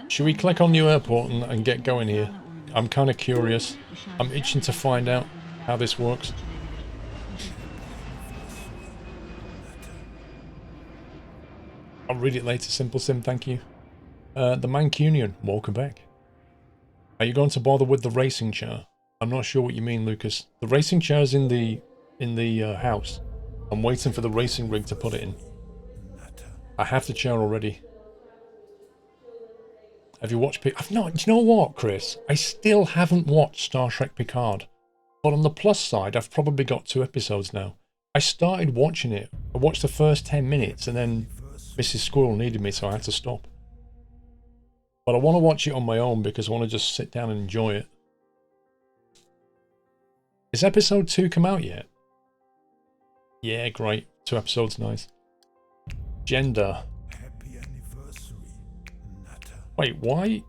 Should we click on new airport and get going here? I'm kind of curious. I'm itching to find out how this works. I'll read it later, Simple Sim, thank you. The Mancunian, welcome back. Are you going to bother with the racing chair? I'm not sure what you mean, Lucas. The racing chair's in the house. I'm waiting for the racing rig to put it in. I have the chair already. Have you watched I've not. Do you know what, Chris? I still haven't watched Star Trek Picard. But on the plus side, I've probably got 2 episodes now. I started watching it. I watched the first 10 minutes and then Mrs. Squirrel needed me, so I had to stop. But I want to watch it on my own because I want to just sit down and enjoy it. Has episode 2 come out yet? Yeah, great. 2 episodes, nice. Gender. Wait, why?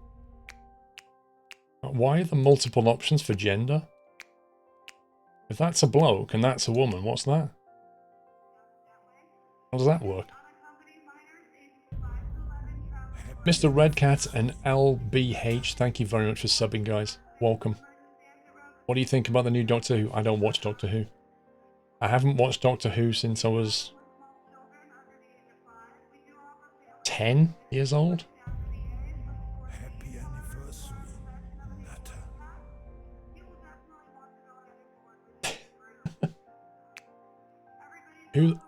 Why are there multiple options for gender? If that's a bloke and that's a woman, what's that? How does that work? Mr. Redcat and LBH, thank you very much for subbing, guys. Welcome. What do you think about the new Doctor Who? I don't watch Doctor Who. I haven't watched Doctor Who since I was 10 years old.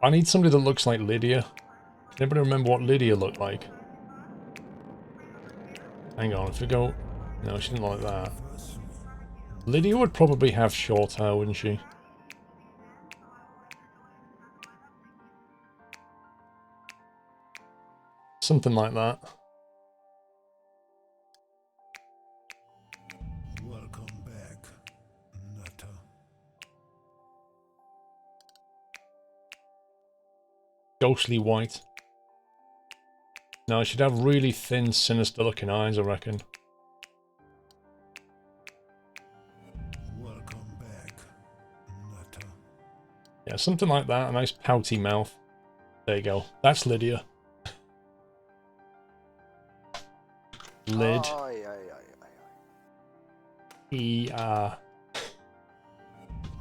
I need somebody that looks like Lydia. Can anybody remember what Lydia looked like? Hang on, if we go... No, she didn't like that. Lydia would probably have short hair, wouldn't she? Something like that. Welcome back, Nutter. Ghostly white. No, she'd have really thin, sinister looking eyes, I reckon. Welcome back, Nutter. Yeah, something like that. A nice pouty mouth. There you go. That's Lydia. Lyd.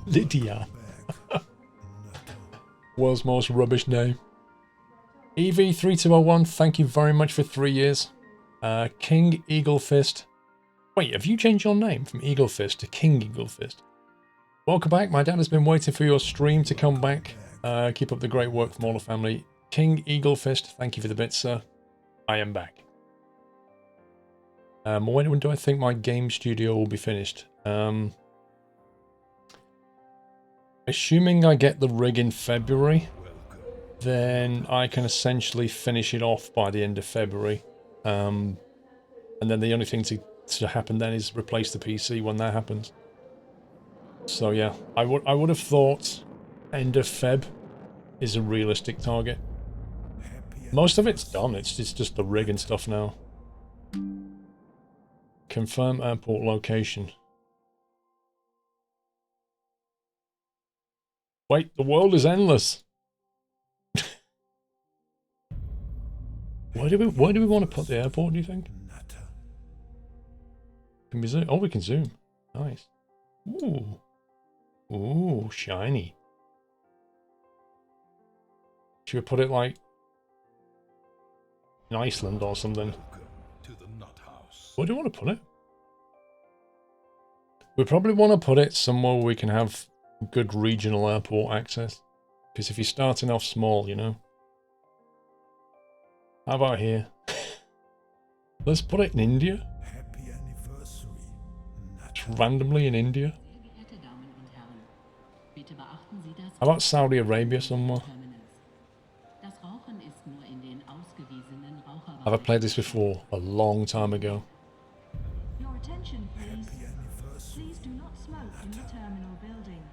Lydia. World's most rubbish name. EV3201, thank you very much for 3 years. King Eagle Fist. Wait, have you changed your name from Eagle Fist to King Eagle Fist? Welcome back. My dad has been waiting for your stream to come back. Keep up the great work from all the family. King Eagle Fist, thank you for the bits, sir. I am back. When do I think my game studio will be finished? Assuming I get the rig in February, then I can essentially finish it off by the end of February. And then the only thing to happen then is replace the PC when that happens. So yeah, I would have thought end of Feb is a realistic target. Most of it's done, it's just the rig and stuff now. Confirm airport location. Wait, the world is endless. Where do we want to put the airport, do you think? Can we zoom? Oh, we can zoom. Nice. Ooh. Ooh, shiny. Should we put it like in Iceland or something? Where do you want to put it? We probably want to put it somewhere where we can have good regional airport access. Because if you're starting off small, you know. How about here? Let's put it in India. Just randomly in India. How about Saudi Arabia somewhere? Have I played this before? A long time ago. Your attention, please. Please do not smoke in the terminal building.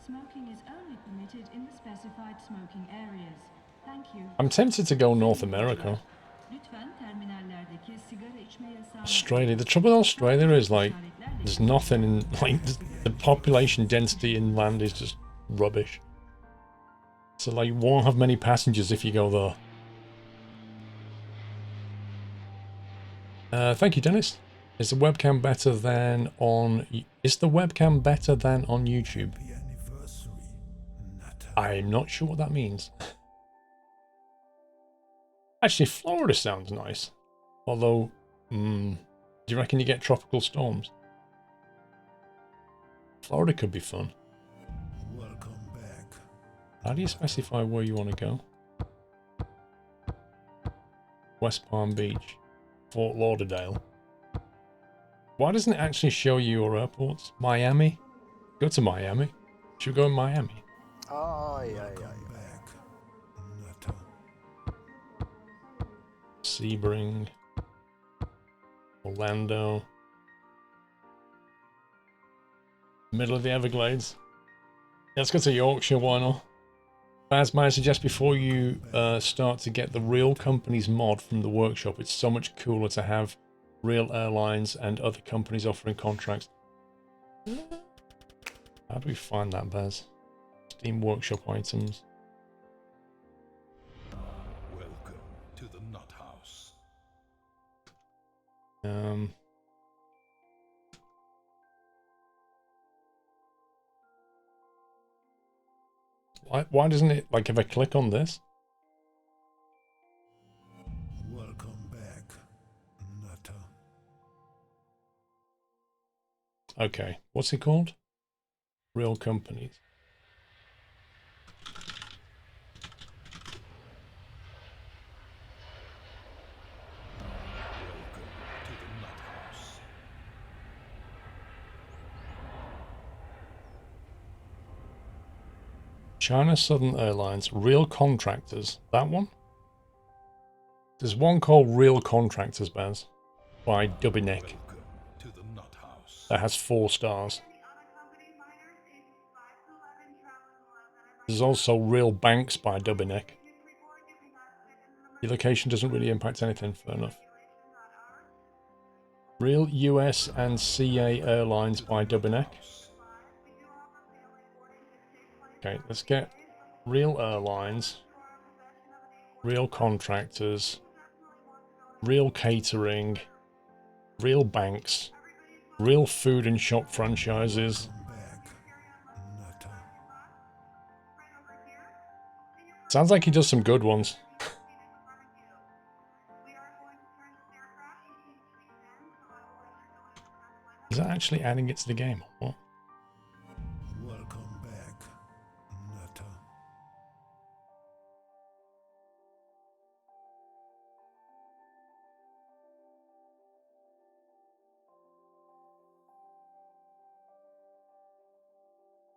Smoking is only permitted in the specified smoking areas. Thank you. I'm tempted to go North America. Australia. The trouble with Australia is, like, there's nothing in, like, the population density inland is just rubbish. So, like, you won't have many passengers if you go there. Thank you, Dennis. Is the webcam better than on... Is the webcam better than on YouTube? Happy anniversary, Nutter. I'm not sure what that means. Actually, Florida sounds nice. Although, do you reckon you get tropical storms? Florida could be fun. Welcome back. How do you specify where you want to go? West Palm Beach, Fort Lauderdale. Why doesn't it actually show you your airports? Miami? Go to Miami. Should we go in Miami? Ay, ay, ay. Back, Nutter. Sebring. Orlando. Middle of the Everglades. Let's go to Yorkshire, why not? Baz, may I suggest before you start to get the Real Companies mod from the workshop, it's so much cooler to have real airlines and other companies offering contracts. How do we find that, Baz? Steam Workshop items. Welcome to the Nut House. Why doesn't it, like, if I click on this? Welcome back, Nutter. Okay, what's it called? Real Companies. Welcome to the Nut House. China Southern Airlines, Real Contractors. That one? There's one called Real Contractors, Baz, by Dubinek. Welcome to the Nut House. That has 4 stars. There's also Real Banks by Dubinek. Your location doesn't really impact anything, fair enough. Real US and CA Airlines by Dubinek. Okay, let's get Real Airlines, Real Contractors, Real Catering, Real Banks, Real Food and Shop Franchises. Back, Nutter. Sounds like he does some good ones. Is that actually adding it to the game? What? Welcome back, Nutter.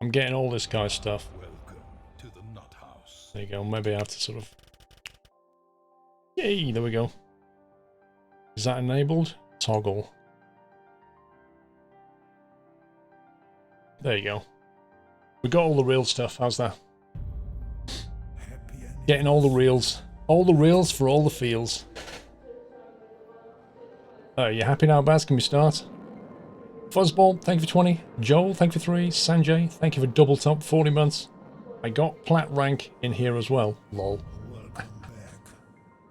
I'm getting all this guy's stuff. Welcome to the Nut House. There you go. Maybe I have to sort of... Yay, there we go. Is that enabled? Toggle. There you go. We got all the real stuff. How's that? Happy Getting all the reels. All the reels for all the feels. You happy now, Baz? Can we start? Fuzzball, thank you for 20. Joel, thank you for 3. Sanjay, thank you for double top 40 months. I got plat rank in here as well. Lol. Welcome back.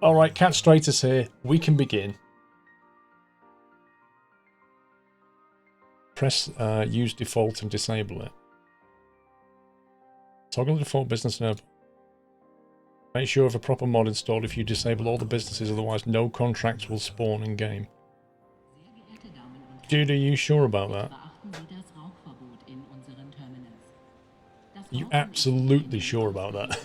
Alright, Cat Stratus here. We can begin. Press use default and disable it. Toggle the default business node. Make sure of a proper mod installed if you disable all the businesses, otherwise no contracts will spawn in game. Dude, are you sure about that? You absolutely sure about that?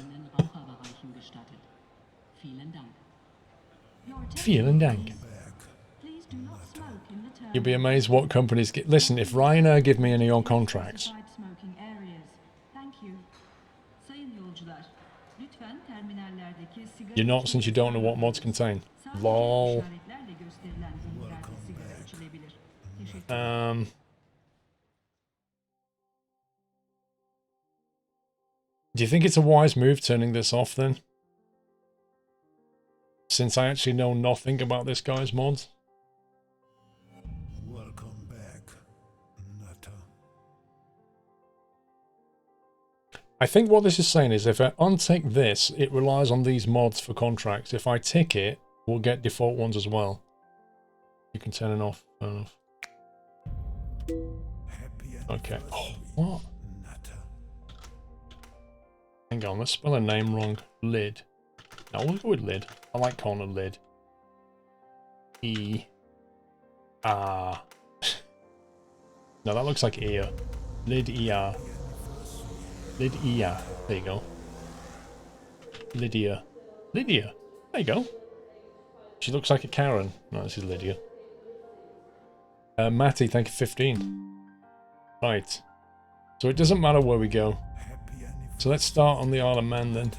Vielen Dank. Please do not smoke in the terminal. You'll be amazed what companies get. Listen, if Ryanair give me any on contracts, Specified smoking areas. Thank you. Sayın yolcular, lütfen terminallerdeki sigara you're not, since you don't know what mods contain. sadece Lol. işaretlerle gösterilen ünlülerde sigara içilebilir. Teşekkür Do you think it's a wise move turning this off then? Since I actually know nothing about this guy's mods. Welcome back, Nutter. I think what this is saying is if I untick this, it relies on these mods for contracts. If I tick it, we'll get default ones as well. You can turn it off. Turn it off. Okay. Oh, what? Hang on, let's spell a name wrong. Lid. No, we'll go with lid. I like calling it lid. E. Ah. No, that looks like ear. Lid ER. Lid ER. There you go. Lydia. Lydia. There you go. She looks like a Karen. No, this is Lydia. Matty, thank you, 15. Right. So it doesn't matter where we go. So let's start on the Isle of Man then.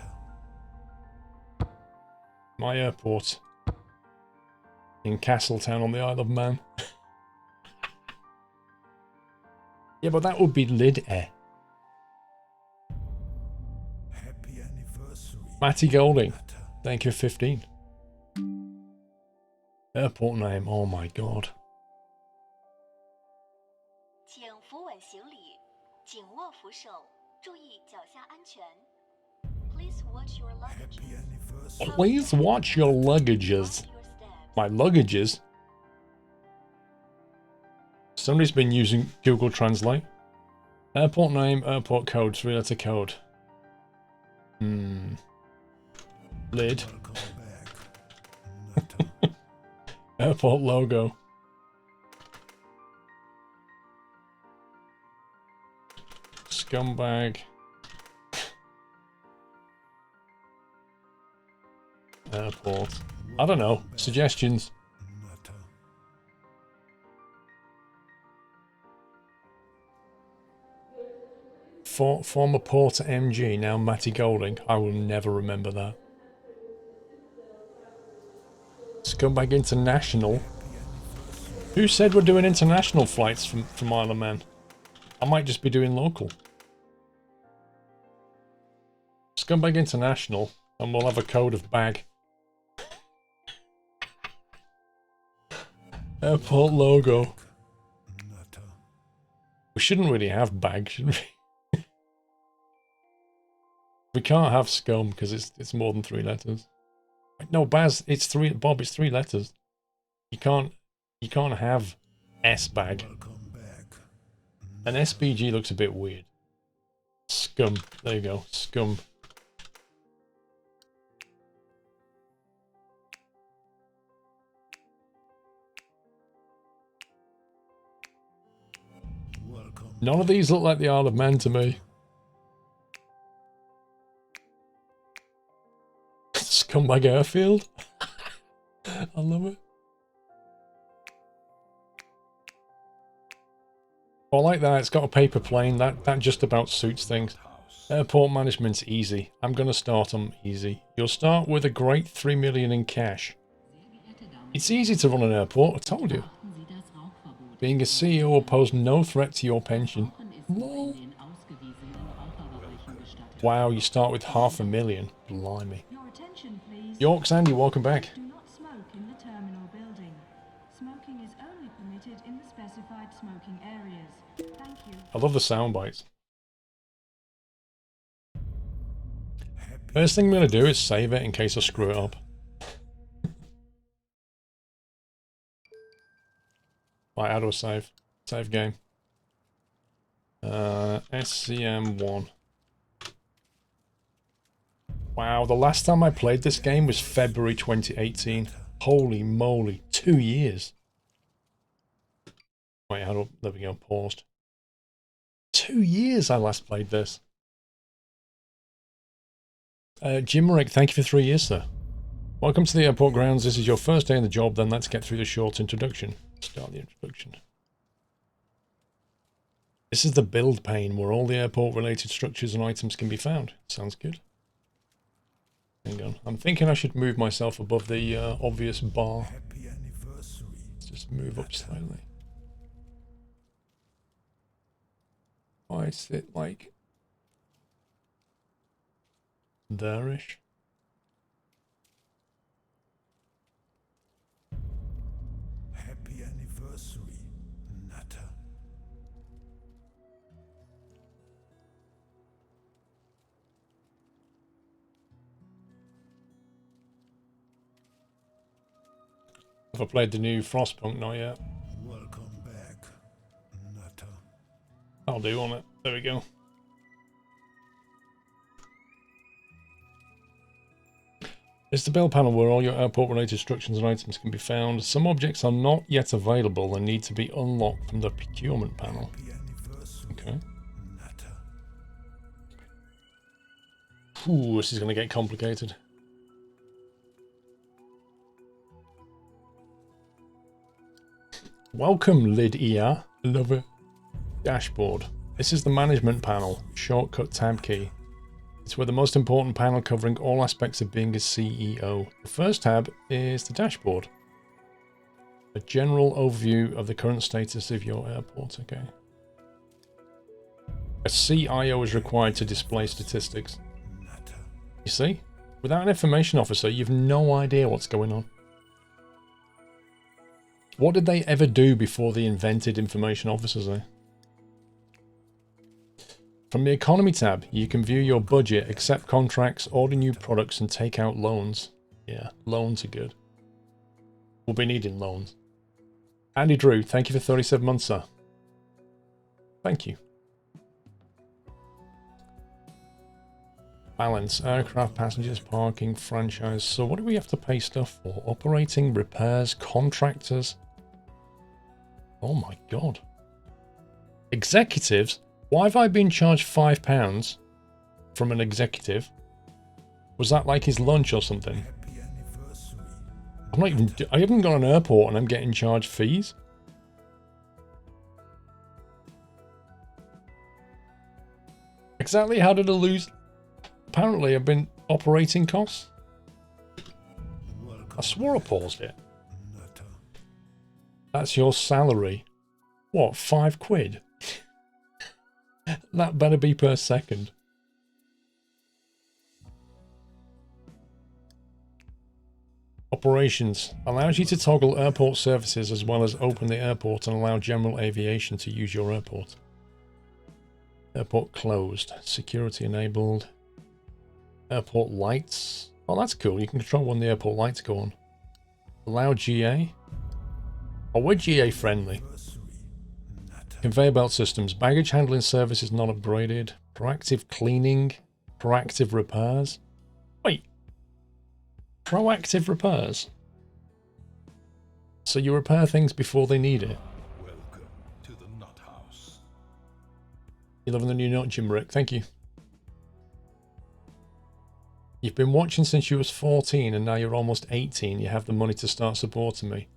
My airport. In Castletown on the Isle of Man. Yeah, but that would be Lid Air. Matty Golding, thank you, 15. Airport name, oh my god. Please watch your luggages. My luggages? Somebody's been using Google Translate. Airport name, airport code, 3-letter code. Lid. Airport logo. Scumbag. Airport. I don't know. Suggestions. Former Porter MG, now Matty Golding. I will never remember that. Scumbag International. Who said we're doing international flights from Isle of Man? I might just be doing local. Scumbag International, and we'll have a code of bag. Airport logo. We shouldn't really have bag, should we? We can't have scum because it's more than 3 letters. No, Baz, it's 3. Bob, it's 3 letters. You can't have S bag. An SBG looks a bit weird. Scum. There you go. Scum. None of these look like the Isle of Man to me. Scumbag Airfield. I love it. I like that. It's got a paper plane. That just about suits things. Airport management's easy. I'm going to start on easy. You'll start with a great 3 million in cash. It's easy to run an airport, I told you. Being a CEO will pose no threat to your pension. Lol. Wow, you start with 500,000. Blimey. Yorks Andy, welcome back. Do not smoke in the terminal building. Smoking is only permitted in the specified smoking areas. Thank you. I love the sound bites. First thing I'm going to do is save it in case I screw it up. Right, how do I save? Save game. SCM1. Wow, the last time I played this game was February 2018. Holy moly, 2 years. Wait, how do... There we go, paused. 2 years I last played this. Jimrick, thank you for 3 years, sir. Welcome to the airport grounds. This is your first day in the job, then let's get through the short introduction. Start the introduction. This is the build pane where all the airport-related structures and items can be found. Sounds good. Hang on. I'm thinking I should move myself above the obvious bar. Let's just move up slightly. I sit like there-ish. Happy anniversary, Nutter. Have I played the new Frostpunk? Not yet. Welcome back, Nutter. I'll do on it. There we go. It's the build panel where all your airport related instructions and items can be found. Some objects are not yet available and need to be unlocked from the procurement panel. Okay. Ooh, this is going to get complicated. Welcome, Lid ER. Love it. Dashboard. This is the management panel. Shortcut tab key. It's where the most important panel covering all aspects of being a CEO. The first tab is the dashboard. A general overview of the current status of your airport. Okay. A CIO is required to display statistics. You see? Without an information officer, you've no idea what's going on. What did they ever do before they invented information officers, eh? From the economy tab, you can view your budget, accept contracts, order new products, and take out loans. Yeah, loans are good. We'll be needing loans. Andy Drew, thank you for 37 months, sir. Thank you. Balance, aircraft, passengers, parking, franchise. So what do we have to pay stuff for? Operating, repairs, contractors. Oh my god. Executives? Why have I been charged £5 from an executive? Was that like his lunch or something? I haven't got an airport and I'm getting charged fees. Exactly how did I lose? Apparently I've been operating costs. I swore I paused it. That's your salary. What, £5? That better be per second. Operations allows you to toggle airport services as well as open the airport and allow general aviation to use your airport. Airport closed. Security enabled. Airport lights. Oh, that's cool. You can control when the airport lights go on. Allow GA. Oh, we're GA friendly. Conveyor belt systems. Baggage handling service is not upgraded. Proactive cleaning. Proactive repairs. Wait. Proactive repairs? So you repair things before they need it? Welcome to the Nut House. You're loving the new nut, Jim Rick. Thank you. You've been watching since you was 14 and now you're almost 18. You have the money to start supporting me.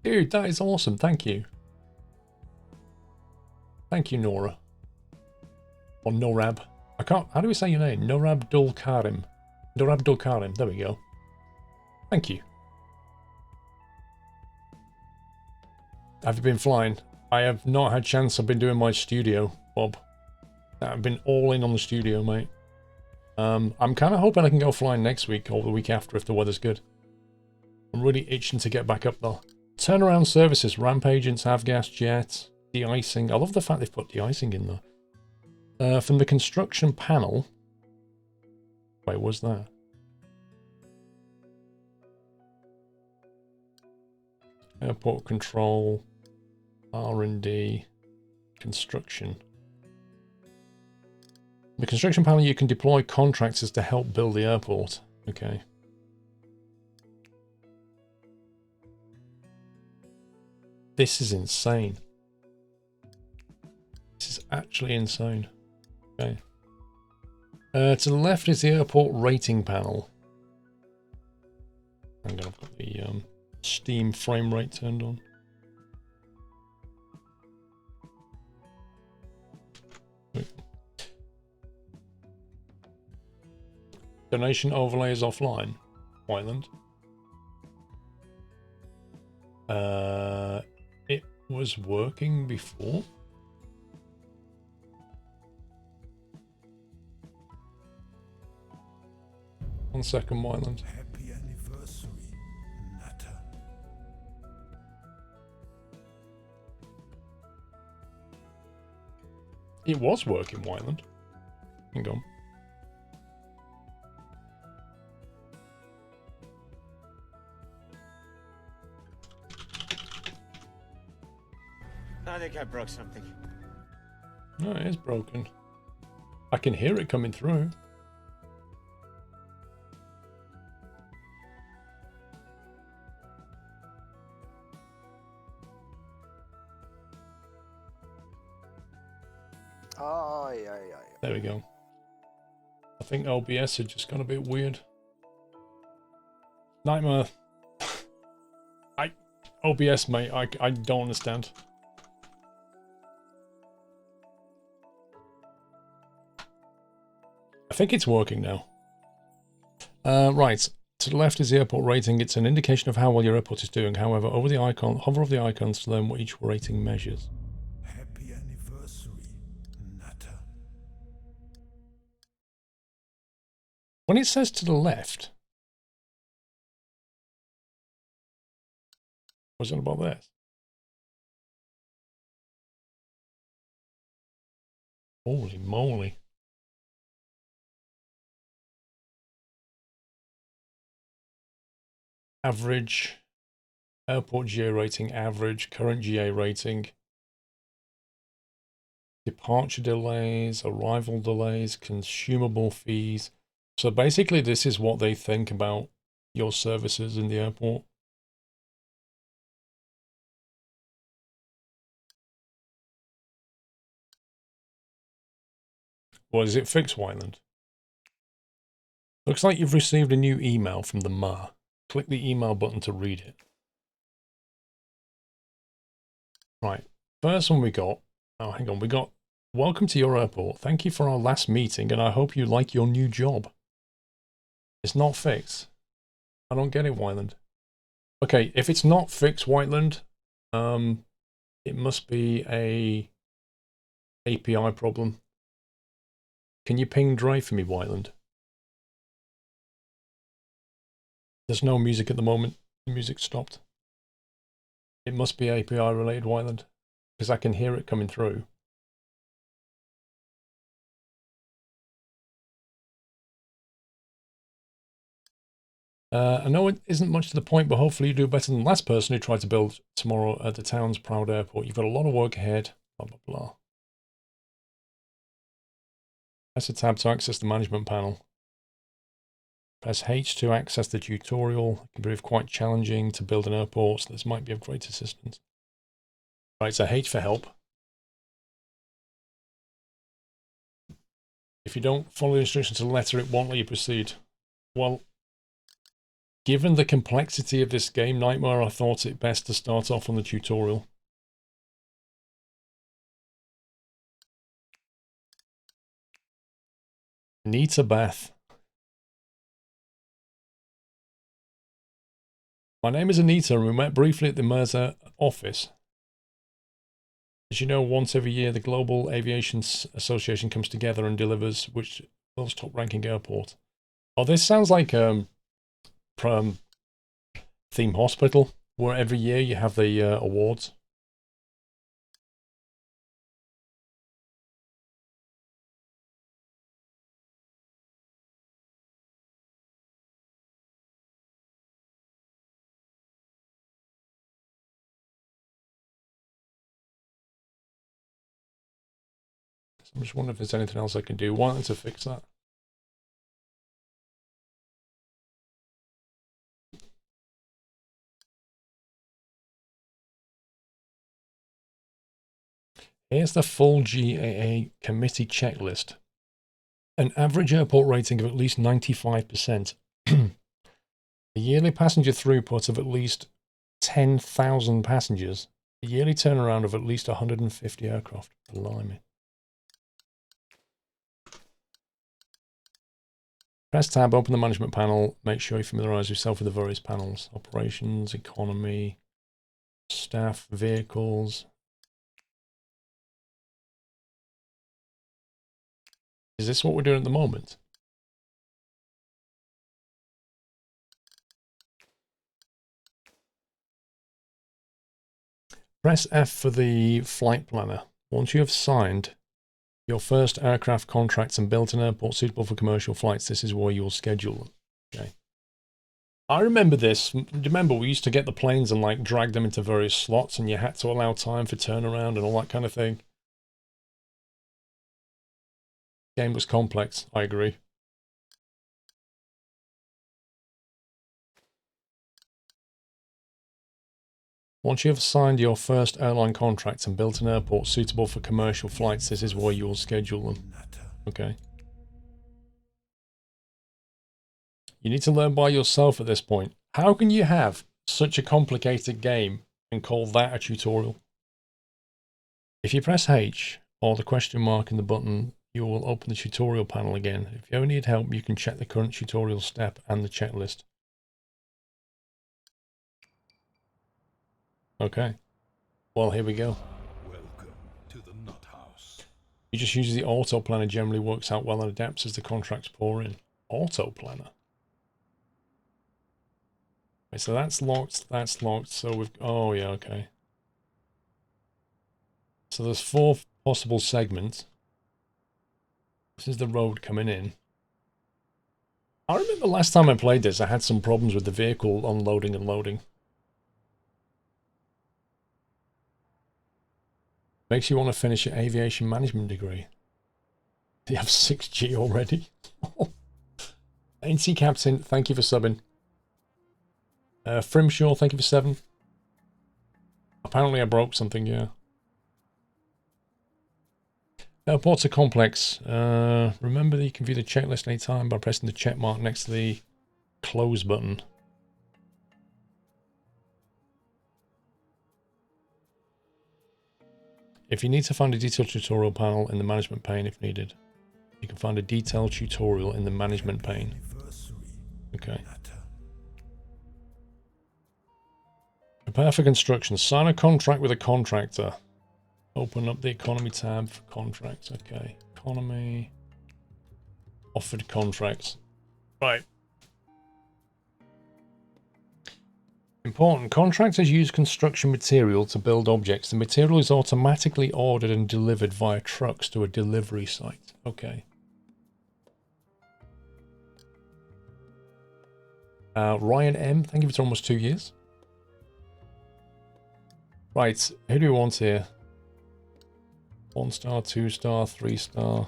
Dude, that is awesome. Thank you. Thank you, Nora. Or Norab. I can't... How do we say your name? Norab Dul Karim. Norab Dul Karim. There we go. Thank you. Have you been flying? I have not had chance. I've been doing my studio, Bob. I've been all in on the studio, mate. I'm kind of hoping I can go flying next week or the week after if the weather's good. I'm really itching to get back up though. Turnaround services, ramp agents, avgas, jet, de-icing. I love the fact they've put de-icing in there. From the construction panel. Wait, what's that? Airport control, R&D, construction. The construction panel, you can deploy contractors to help build the airport. Okay. This is insane. This is actually insane. Okay. To the left is the airport rating panel. Hang on, I've got the Steam frame rate turned on. Wait. Donation overlay is offline. Whiteland. It was working before. One second, Whiteland. Happy anniversary, Nutter. It was working, Whiteland. Hang on. I think I broke something. No, it is broken. I can hear it coming through. Oh, yeah. There we go. I think OBS had just gone a bit weird. Nightmare. OBS, mate, I don't understand. I think it's working now. Right. To the left is the airport rating. It's an indication of how well your airport is doing. However, over the icon, hover over the icons to learn what each rating measures. Happy anniversary, Nutter. When it says to the left, what's it about this? Holy moly. Average, airport GA rating, average, current GA rating, departure delays, arrival delays, consumable fees. So basically this is what they think about your services in the airport. Or is it fixed, Wyland? Looks like you've received a new email from the MAR. Click the email button to read it. Right, first one we got, oh hang on, we got, welcome to your airport. Thank you for our last meeting and I hope you like your new job. It's not fixed. I don't get it, Wyland. Okay, if it's not fixed, Whiteland, it must be a API problem. Can you ping Dre for me, Whiteland? There's no music at the moment. The music stopped. It must be API related, Whiteland, because I can hear it coming through. I know it isn't much to the point, but hopefully you do better than the last person who tried to build tomorrow at the town's proud airport. You've got a lot of work ahead, blah, blah, blah. Press a tab to access the management panel. Press H to access the tutorial. It can prove quite challenging to build an airport, so this might be of great assistance. Right, so H for help. If you don't follow the instructions to the letter, it won't let you proceed. Well, given the complexity of this game, Nightmare, I thought it best to start off on the tutorial. Anita Beth. My name is Anita and we met briefly at the Mirza office. As you know, once every year the Global Aviation Association comes together and delivers which world's top ranking airport. Oh, this sounds like Theme Hospital, where every year you have the awards. I'm just wondering if there's anything else I can do. Wanting to fix that. Here's the full GAA committee checklist. An average airport rating of at least 95%. A yearly passenger throughput of at least 10,000 passengers. A yearly turnaround of at least 150 aircraft. Blimey. Press tab, open the management panel. Make sure you familiarize yourself with the various panels. Operations, economy, staff, vehicles. Is this what we're doing at the moment? Press F for the flight planner. Once you have signed your first aircraft contracts and built an airport suitable for commercial flights, this is where you'll schedule them. Okay. I remember this. Remember, we used to get the planes and like drag them into various slots, and you had to allow time for turnaround and all that kind of thing. Game was complex. I agree. Once you have signed your first airline contract and built an airport suitable for commercial flights, this is where you will schedule them. Okay. You need to learn by yourself at this point. How can you have such a complicated game and call that a tutorial? If you press H or the question mark in the button, you will open the tutorial panel again. If you ever need help, you can check the current tutorial step and the checklist. Okay. Well, here we go. Welcome to the nut house. You just use the auto planner, generally works out well and adapts as the contracts pour in. Auto planner. Okay, so that's locked, so we've, oh yeah, okay. So there's 4 possible segments. This is the road coming in. I remember last time I played this, I had some problems with the vehicle unloading and loading. Makes you want to finish your aviation management degree. You have 6G already. NC Captain, thank you for subbing. Frimshaw, thank you for 7. Apparently I broke something, yeah. Airports are complex. Remember that you can view the checklist anytime by pressing the check mark next to the close button. If you need to find a detailed tutorial panel in the management pane if needed, you can find a detailed tutorial in the management pane. Okay. Prepare for construction. Sign a contract with a contractor. Open up the economy tab for contracts. Okay. Economy. Offered contracts. Right. Important. Contractors use construction material to build objects. The material is automatically ordered and delivered via trucks to a delivery site. Okay. Ryan M, thank you for almost 2 years. Right, who do we want here? 1 star, 2 star, 3 star.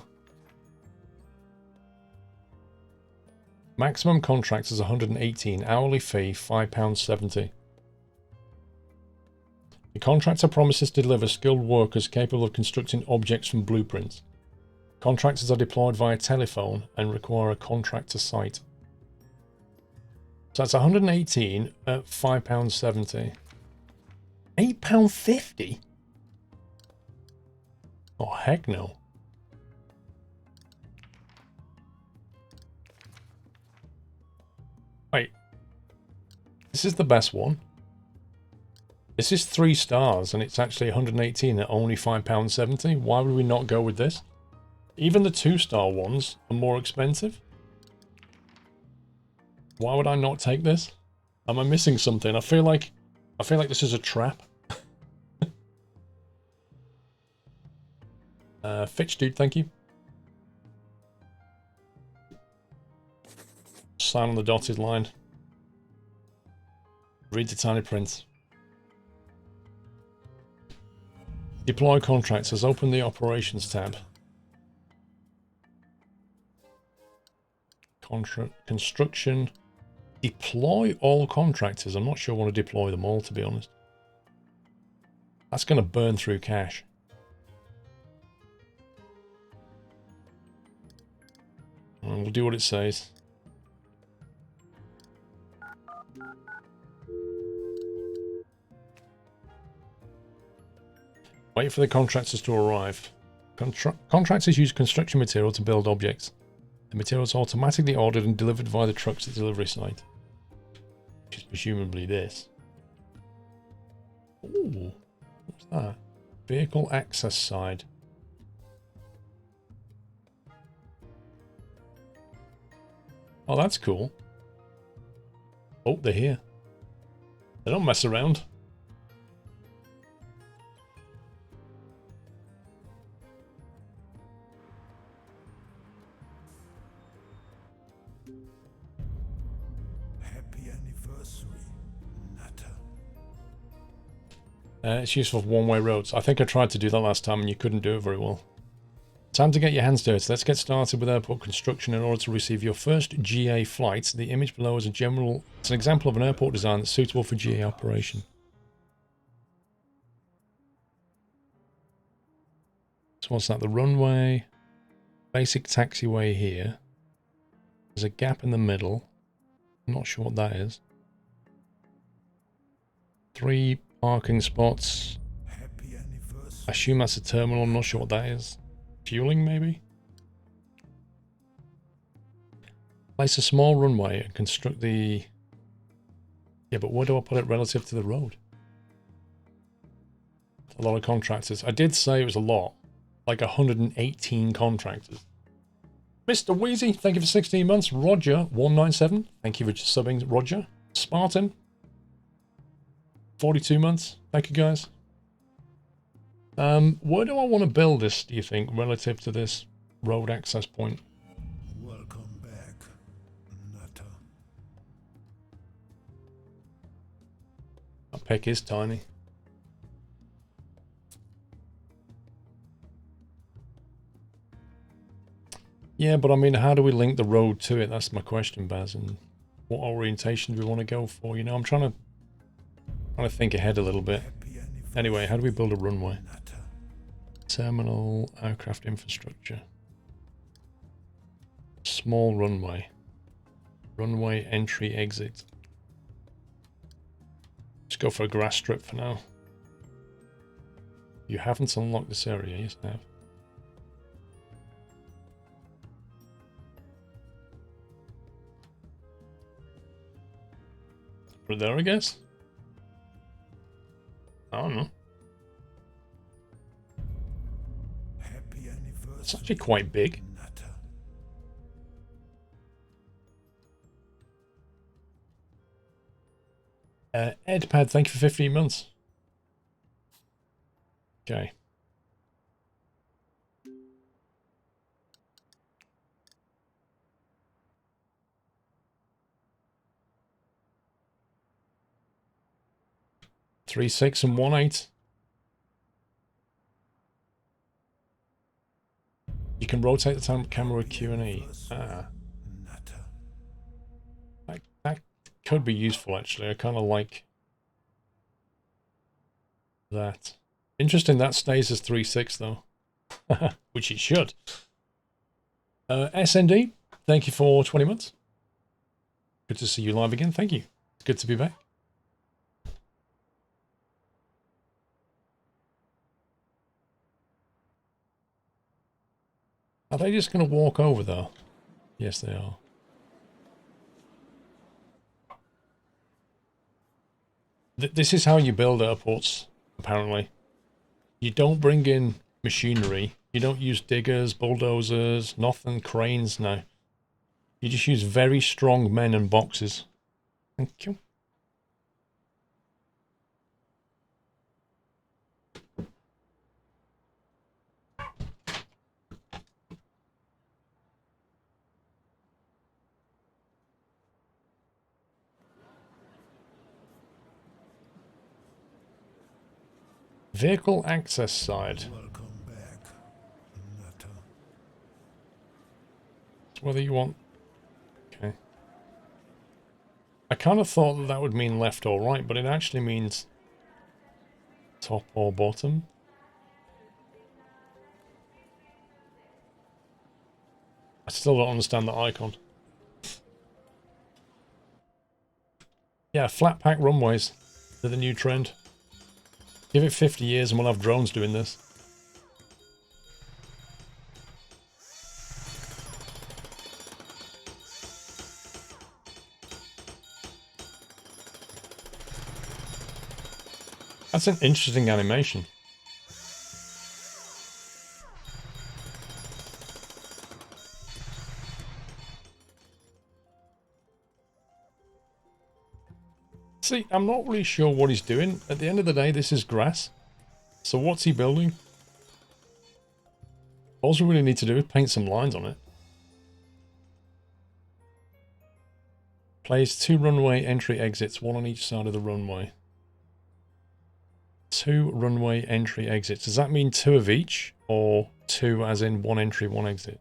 Maximum contract is 118. Hourly fee, £5.70. The contractor promises to deliver skilled workers capable of constructing objects from blueprints. Contractors are deployed via telephone and require a contractor site. So that's 118 at £5.70. £8.50? Oh, heck no. Wait. This is the best one. This is 3 stars and it's actually 118 at only £5.70. Why would we not go with this? Even the 2-star ones are more expensive. Why would I not take this? Am I missing something? I feel like this is a trap. Fitch dude, thank you. Sign on the dotted line. Read the tiny print. Deploy contractors. Open the operations tab. Construction. Deploy all contractors. I'm not sure I want to deploy them all, to be honest. That's going to burn through cash. And we'll do what it says. Wait for the contractors to arrive. Contractors use construction material to build objects. The material is automatically ordered and delivered via the trucks to the delivery site. Which is presumably this. Ooh, what's that? Vehicle access side. Oh, that's cool. Oh, they're here. They don't mess around. Happy It's useful for one-way roads. I think I tried to do that last time and you couldn't do it very well. Time to get your hands dirty. Let's get started with airport construction in order to receive your first GA flight. The image below is it's an example of an airport design that's suitable for GA operation. So what's that? The runway, basic taxiway here. There's a gap in the middle. I'm not sure what that is. 3 parking spots. I assume that's a terminal. I'm not sure what that is. Fueling, maybe? Place a small runway and construct the... Yeah, but where do I put it relative to the road? A lot of contractors. I did say it was a lot. Like 118 contractors. Mr. Wheezy, thank you for 16 months. Roger197, thank you for subbing, Roger. Spartan, 42 months. Thank you, guys. Where do I want to build this, do you think, relative to this road access point? Welcome back, Nutter. That pick is tiny. Yeah, but I mean, how do we link the road to it? That's my question, Baz. And what orientation do we want to go for? You know, I'm trying to think ahead a little bit. Anyway, how do we build a runway? Terminal, aircraft infrastructure. Small runway. Runway, entry, exit. Let's go for a grass strip for now. You haven't unlocked this area, yes I have. Put it there, I guess. I don't know. It's actually quite big. Edpad, thank you for 15 months. Okay. Three, 6, and 1, 8. You can rotate the camera with Q and E. Ah. That could be useful, actually. I kind of like that. Interesting, that stays as 3.6, though. Which it should. SND, thank you for 20 months. Good to see you live again. Thank you. It's good to be back. Are they just going to walk over, though? Yes, they are. This is how you build airports, apparently. You don't bring in machinery. You don't use diggers, bulldozers, nothing, cranes, no. You just use very strong men and boxes. Thank you. Vehicle access side. Welcome back, Nutter. It's whether you want... Okay. I kind of thought that that would mean left or right, but it actually means top or bottom. I still don't understand the icon. Yeah, flat pack runways. They're the new trend. Give it 50 years and we'll have drones doing this. That's an interesting animation. See, I'm not really sure what he's doing. At the end of the day, this is grass. So what's he building? All we really need to do is paint some lines on it. Place 2 runway entry exits, 1 on each side of the runway. 2 runway entry exits. Does that mean 2 of each, or 2 as in 1 entry, 1 exit?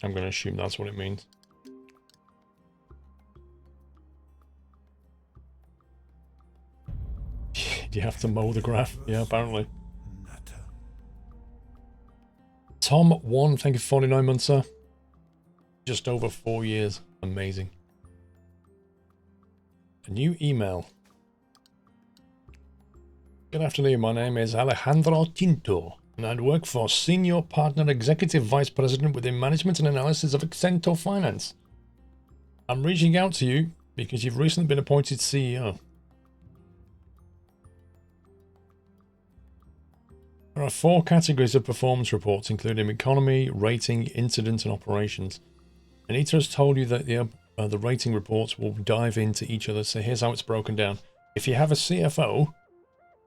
I'm going to assume that's what it means. Do you have to mow the graph? Yeah, apparently. Tom1, thank you for 49 months, sir. Just over 4 years. Amazing. A new email. Good afternoon, my name is Alejandro Tinto, and I work for Senior Partner Executive Vice President within Management and Analysis of Accento Finance. I'm reaching out to you because you've recently been appointed CEO. There are 4 categories of performance reports, including economy, rating, incident, and operations. Anita has told you that the rating reports will dive into each other, so here's how it's broken down. If you have a CFO,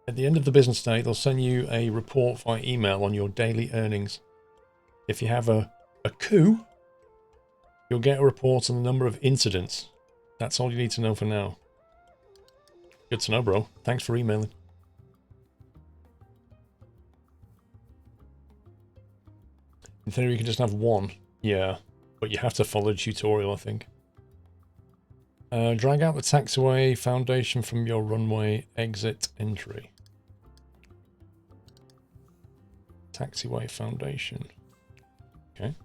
at the end of the business day, they'll send you a report via email on your daily earnings. If you have a coup, you'll get a report on the number of incidents. That's all you need to know for now. Good to know, bro. Thanks for emailing. In theory, you can just have 1. Yeah, but you have to follow the tutorial, I think. Drag out the taxiway foundation from your runway exit entry. Taxiway foundation. Okay.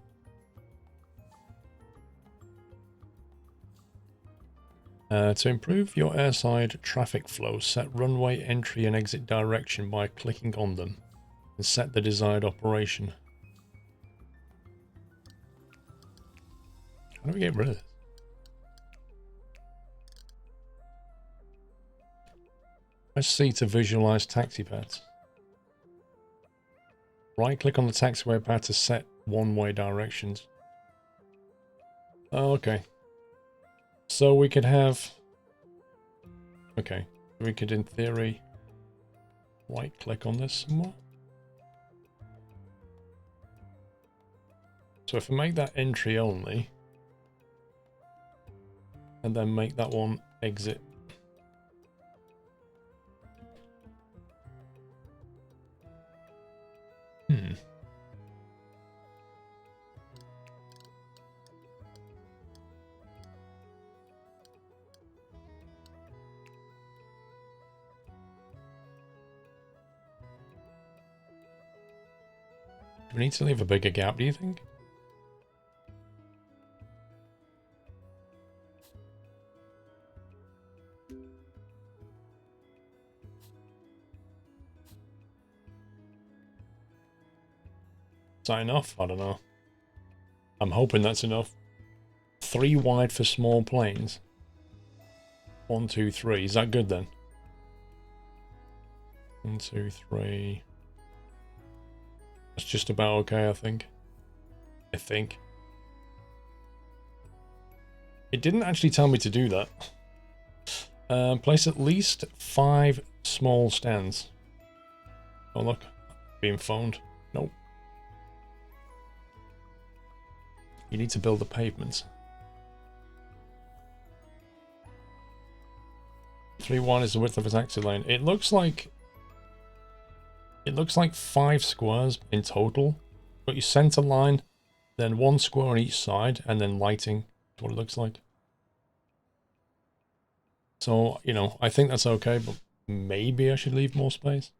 To improve your airside traffic flow, set runway entry and exit direction by clicking on them and set the desired operation. How do we get rid of this? Press C to visualize taxi paths. Right click on the taxiway path to set one-way directions. Oh, okay. So we could have... Okay. We could, in theory, right click on this somewhere. So if I make that entry only, and then make that one exit. Do we need to leave a bigger gap, do you think? Is that enough? I don't know. I'm hoping that's enough. 3 wide for small planes. 1, 2, 3. Is that good then? 1, 2, 3. That's just about okay, I think. It didn't actually tell me to do that. Place at least 5 small stands. Oh look, being phoned. Nope. You need to build the pavements. 3 wide is the width of a taxi lane. It looks like 5 squares in total. Got your center line, then 1 square on each side, and then lighting. That's what it looks like. So, you know, I think that's okay, but maybe I should leave more space.